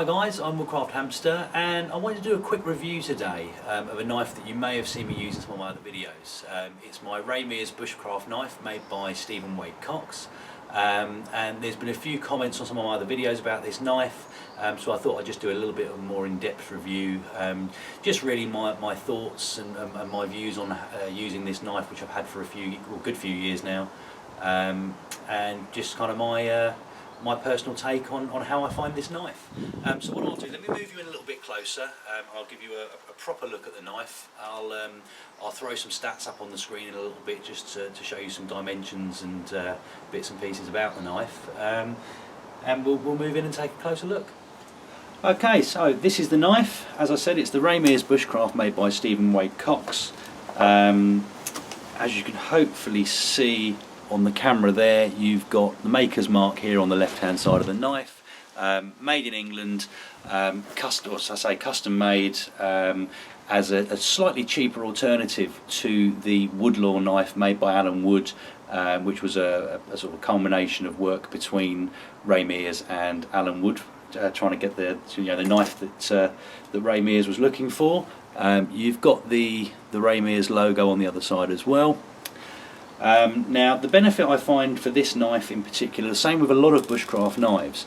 guys, I'm Woodcraft Hamster and I wanted to do a quick review today of a knife that you may have seen me use in some of my other videos. It's my Mears Bushcraft knife made by Stephen Wade Cox, and there's been a few comments on some of my other videos about this knife, so I thought I'd just do a little bit of a more in-depth review, just really my thoughts and my views on using this knife, which I've had for a good few years now, and just kind of my personal take on how I find this knife. So what I'll do, let me move you in a little bit closer. I'll give you a proper look at the knife. I'll throw some stats up on the screen in a little bit just to show you some dimensions and bits and pieces about the knife, and we'll move in and take a closer look. Okay, so this is the knife. As I said, it's the Mears Bushcraft made by Stephen Wade Cox. As you can hopefully see on the camera there, you've got the maker's mark here on the left hand side of the knife, made in England, custom made, as a slightly cheaper alternative to the Woodlaw knife made by Alan Wood, which was a sort of culmination of work between Mears and Alan Wood, trying to get the knife that Mears was looking for. You've got the Mears logo on the other side as well. Now the benefit I find for this knife in particular, the same with a lot of bushcraft knives,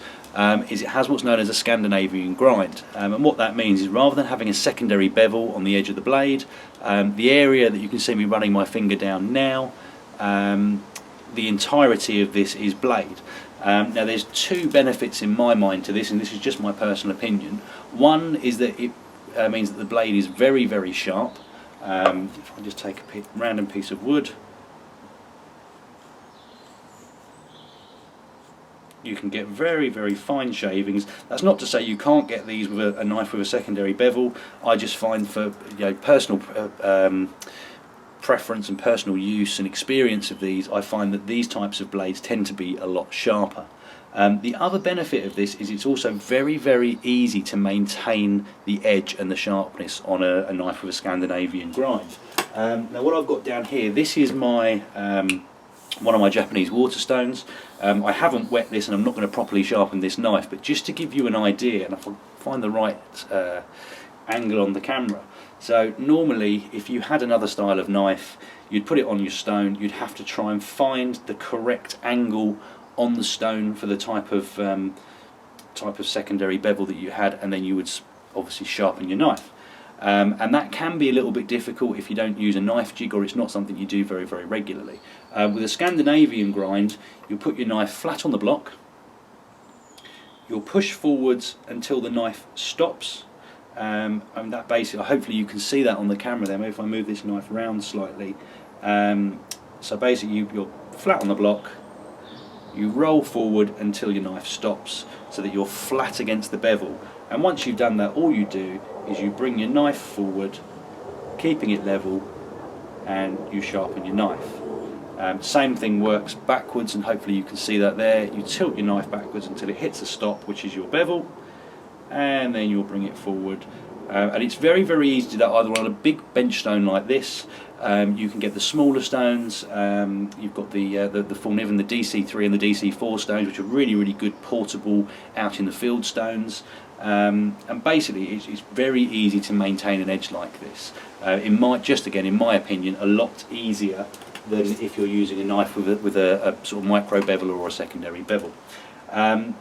is it has what's known as a Scandinavian grind, and what that means is rather than having a secondary bevel on the edge of the blade, the area that you can see me running my finger down now, the entirety of this is blade. Now there's two benefits in my mind to this, and this is just my personal opinion. One is that it means that the blade is very, very sharp. If I just take a random piece of wood, you can get very, very fine shavings. That's not to say you can't get these with a knife with a secondary bevel. I just find for personal preference and personal use and experience of these, I find that these types of blades tend to be a lot sharper. The other benefit of this is it's also very, very easy to maintain the edge and the sharpness on a knife with a Scandinavian grind. Now what I've got down here, this is my one of my Japanese waterstones. I haven't wet this and I'm not going to properly sharpen this knife, but just to give you an idea, and if I find the right angle on the camera. So normally if you had another style of knife, you'd put it on your stone, you'd have to try and find the correct angle on the stone for the type of secondary bevel that you had, and then you would obviously sharpen your knife. And that can be a little bit difficult if you don't use a knife jig or it's not something you do very, very regularly. With a Scandinavian grind, you'll put your knife flat on the block, you'll push forwards until the knife stops, and that basically, hopefully you can see that on the camera there. Maybe if I move this knife round slightly. So basically you're flat on the block, you roll forward until your knife stops so that you're flat against the bevel, and once you've done that, all you do is you bring your knife forward, keeping it level, and you sharpen your knife. Same thing works backwards, and hopefully you can see that there. You tilt your knife backwards until it hits a stop, which is your bevel, and then you'll bring it forward. And it's very, very easy to do that either on a big bench stone like this. You can get the smaller stones. You've got the full Niven, the DC3 and the DC4 stones, which are really, really good portable out in the field stones. And basically it's very easy to maintain an edge like this. In my opinion, a lot easier than if you're using a knife with a sort of micro bevel or a secondary bevel.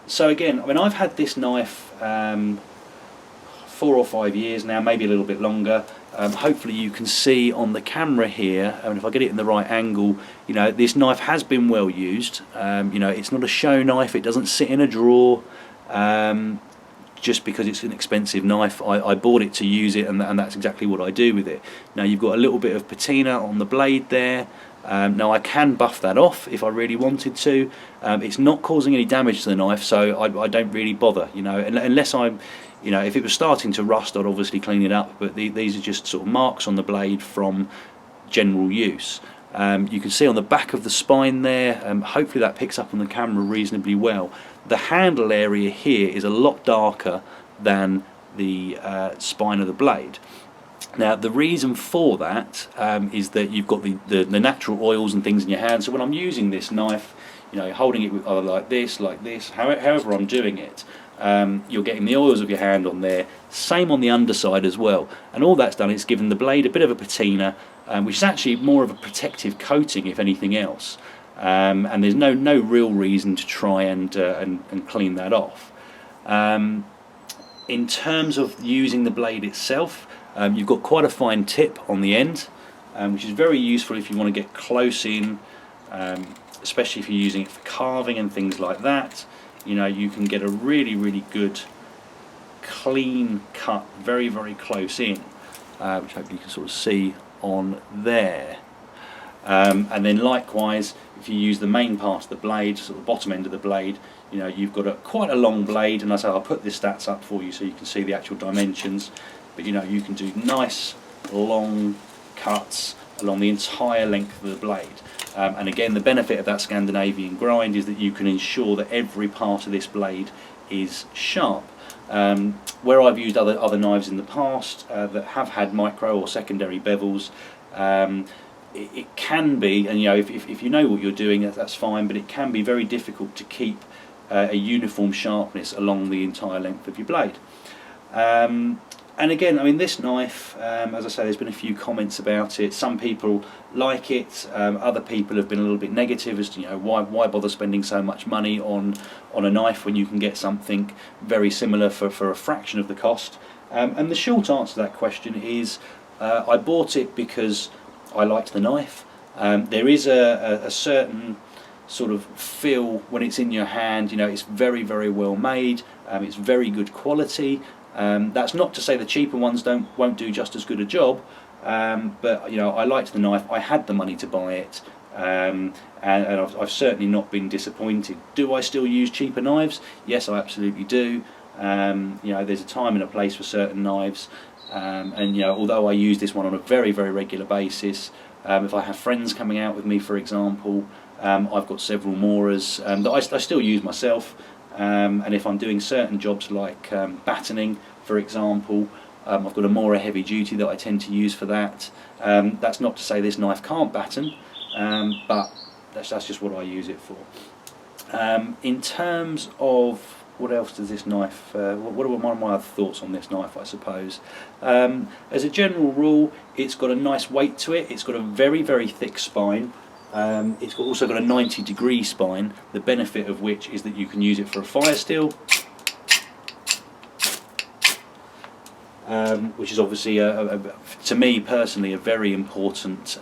So again, I mean, I've had this knife 4 or 5 years now, maybe a little bit longer. Hopefully you can see on the camera here, and if I get it in the right angle, this knife has been well used. It's not a show knife, it doesn't sit in a drawer just because it's an expensive knife. I bought it to use it, and that's exactly what I do with it. Now you've got a little bit of patina on the blade there. Now I can buff that off if I really wanted to. It's not causing any damage to the knife, so I don't really bother, unless I'm, if it was starting to rust, I'd obviously clean it up, but these are just sort of marks on the blade from general use. You can see on the back of the spine there, hopefully that picks up on the camera reasonably well. The handle area here is a lot darker than the spine of the blade. Now the reason for that is that you've got the natural oils and things in your hand, so when I'm using this knife, holding it with either like this, however I'm doing it, you're getting the oils of your hand on there. Same on the underside as well. And all that's done is given the blade a bit of a patina, which is actually more of a protective coating, if anything else. And there's no real reason to try and clean that off. In terms of using the blade itself, you've got quite a fine tip on the end, which is very useful if you want to get close in, especially if you're using it for carving and things like that. You know, you can get a really good clean cut very close in, which hopefully you can sort of see on there. And then likewise, if you use the main part of the blade, sort of the bottom end of the blade, you know, you've got quite a long blade, and I'll put the stats up for you so you can see the actual dimensions. But you know, you can do nice long cuts along the entire length of the blade. And again, the benefit of that Scandinavian grind is that you can ensure that every part of this blade is sharp. Where I've used other knives in the past that have had micro or secondary bevels, it can be, and you know, if you know what you're doing, that's fine, but it can be very difficult to keep a uniform sharpness along the entire length of your blade. And again, I mean, this knife, as I say, there's been a few comments about it. Some people like it, other people have been a little bit negative as to, you know, why bother spending so much money on a knife when you can get something very similar for a fraction of the cost. And the short answer to that question is, I bought it because I liked the knife. There is a certain sort of feel when it's in your hand. You know, it's very well made. It's very good quality. That's not to say the cheaper ones won't do just as good a job, but you know, I liked the knife. I had the money to buy it, and I've certainly not been disappointed. Do I still use cheaper knives? Yes, I absolutely do. You know, there's a time and a place for certain knives, and you know, although I use this one on a very regular basis, if I have friends coming out with me, for example, I've got several Mears that I still use myself. And if I'm doing certain jobs like battening, for example, I've got a Mears heavy duty that I tend to use for that. That's not to say this knife can't batten, but that's just what I use it for. In terms of what else does this knife, what are one of my other thoughts on this knife, I suppose? As a general rule, it's got a nice weight to it. It's got a very thick spine. It's also got a 90-degree spine, the benefit of which is that you can use it for a Firesteel, which is obviously, to me personally, a very important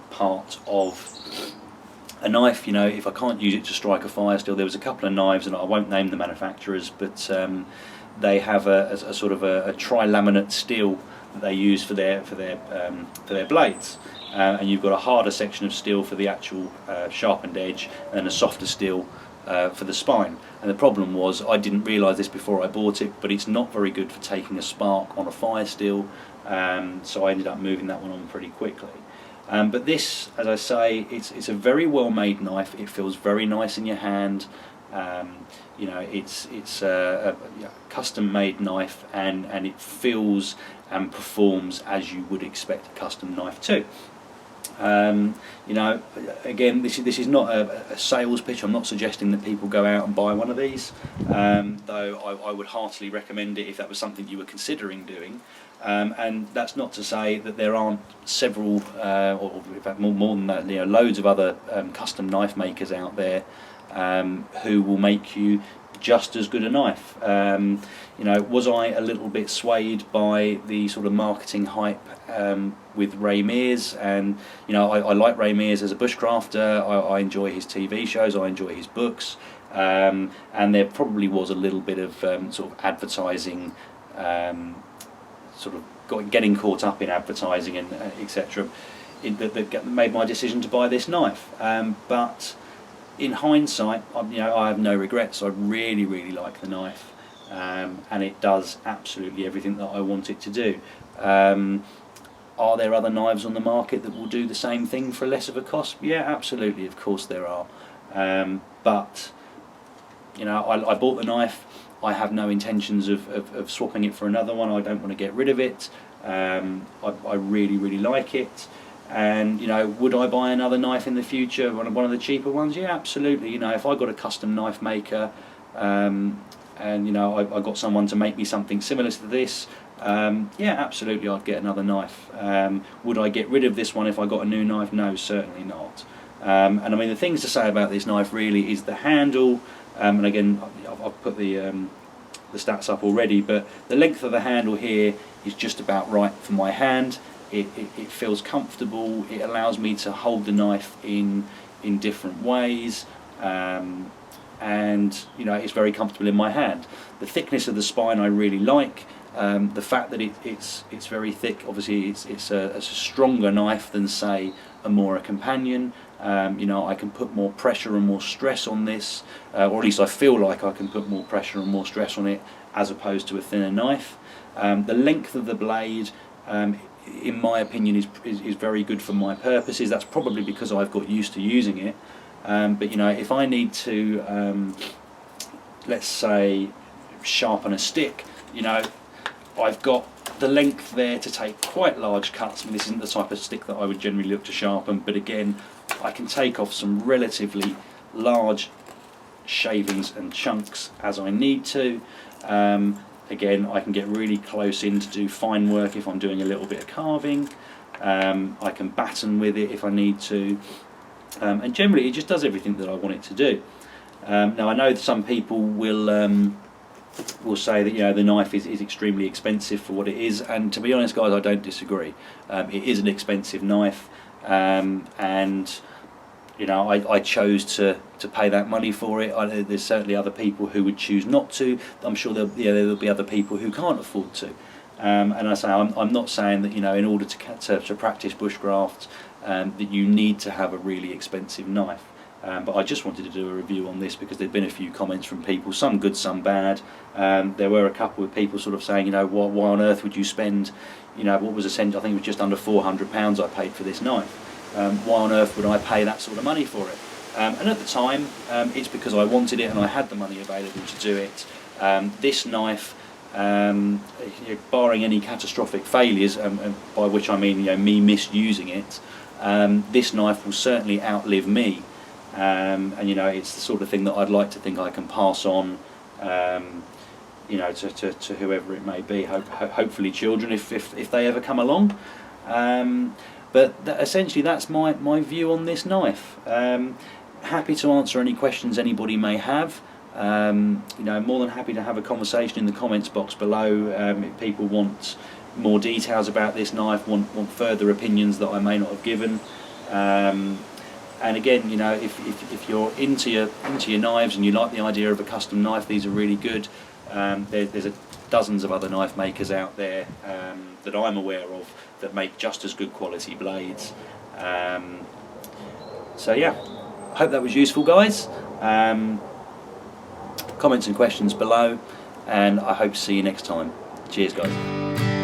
part of a knife. You know, if I can't use it to strike a Firesteel, there was a couple of knives, and I won't name the manufacturers, but they have a sort of a tri-laminate steel that they use for their blades. And you've got a harder section of steel for the actual sharpened edge, and a softer steel for the spine. And the problem was, I didn't realise this before I bought it, but it's not very good for taking a spark on a Firesteel, so I ended up moving that one on pretty quickly. But this, as I say, it's a very well made knife. It feels very nice in your hand. You know, it's a custom made knife, and it feels and performs as you would expect a custom knife to. You know, again, this is not a sales pitch. I'm not suggesting that people go out and buy one of these, though I would heartily recommend it if that was something you were considering doing. And that's not to say that there aren't several, or in fact more than that, you know, loads of other custom knife makers out there who will make you just as good a knife. You know, was I a little bit swayed by the sort of marketing hype with Mears? And you know, I like Mears as a bushcrafter. I enjoy his TV shows. I enjoy his books. And there probably was a little bit of sort of advertising, sort of getting caught up in advertising and etc. That made my decision to buy this knife. But in hindsight, you know, I have no regrets. I really like the knife, and it does absolutely everything that I want it to do. Are there other knives on the market that will do the same thing for less of a cost? Yeah, absolutely, of course there are. But you know, I bought the knife. I have no intentions of swapping it for another one. I don't want to get rid of it. I really like it. And you know, would I buy another knife in the future, one of the cheaper ones? Yeah, absolutely. You know, if I got a custom knife maker and you know I got someone to make me something similar to this, yeah, absolutely I'd get another knife. Would I get rid of this one if I got a new knife? No, certainly not. And I mean, the things to say about this knife really is the handle, and again I've put the stats up already, but the length of the handle here is just about right for my hand. It feels comfortable, it allows me to hold the knife in different ways, and you know, it's very comfortable in my hand. The thickness of the spine I really like. The fact that it's very thick, obviously it's a stronger knife than say a Mora Companion. You know, I can put more pressure and more stress on this, or at least I feel like I can put more pressure and more stress on it as opposed to a thinner knife. The length of the blade, in my opinion, is very good for my purposes. That's probably because I've got used to using it. But you know, if I need to, let's say, sharpen a stick, you know, I've got the length there to take quite large cuts. I mean, this isn't the type of stick that I would generally look to sharpen, but again, I can take off some relatively large shavings and chunks as I need to. Again, I can get really close in to do fine work if I'm doing a little bit of carving. I can batten with it if I need to, and generally it just does everything that I want it to do. Now I know that some people will say that, you know, the knife is extremely expensive for what it is, and to be honest guys, I don't disagree. It is an expensive knife, and you know, I chose to pay that money for it. There's certainly other people who would choose not to. I'm sure there'll be other people who can't afford to. And I say, I'm not saying that, you know, in order to practice bushcraft, that you need to have a really expensive knife. But I just wanted to do a review on this because there'd been a few comments from people, some good, some bad. There were a couple of people sort of saying, you know, why on earth would you spend, you know, what was essentially, I think it was just under £400 I paid for this knife. Why on earth would I pay that sort of money for it? And at the time, it's because I wanted it and I had the money available to do it. This knife, barring any catastrophic failures, by which I mean, you know, me misusing it, this knife will certainly outlive me. And you know, it's the sort of thing that I'd like to think I can pass on, you know, to whoever it may be. Hopefully children, if they ever come along. But essentially that's my view on this knife. Happy to answer any questions anybody may have. You know, more than happy to have a conversation in the comments box below. If people want more details about this knife, want further opinions that I may not have given. And again, you know, if you're into your knives and you like the idea of a custom knife, these are really good. There's dozens of other knife makers out there that I'm aware of that make just as good quality blades. So yeah, hope that was useful, guys. Comments and questions below, and I hope to see you next time. Cheers, guys.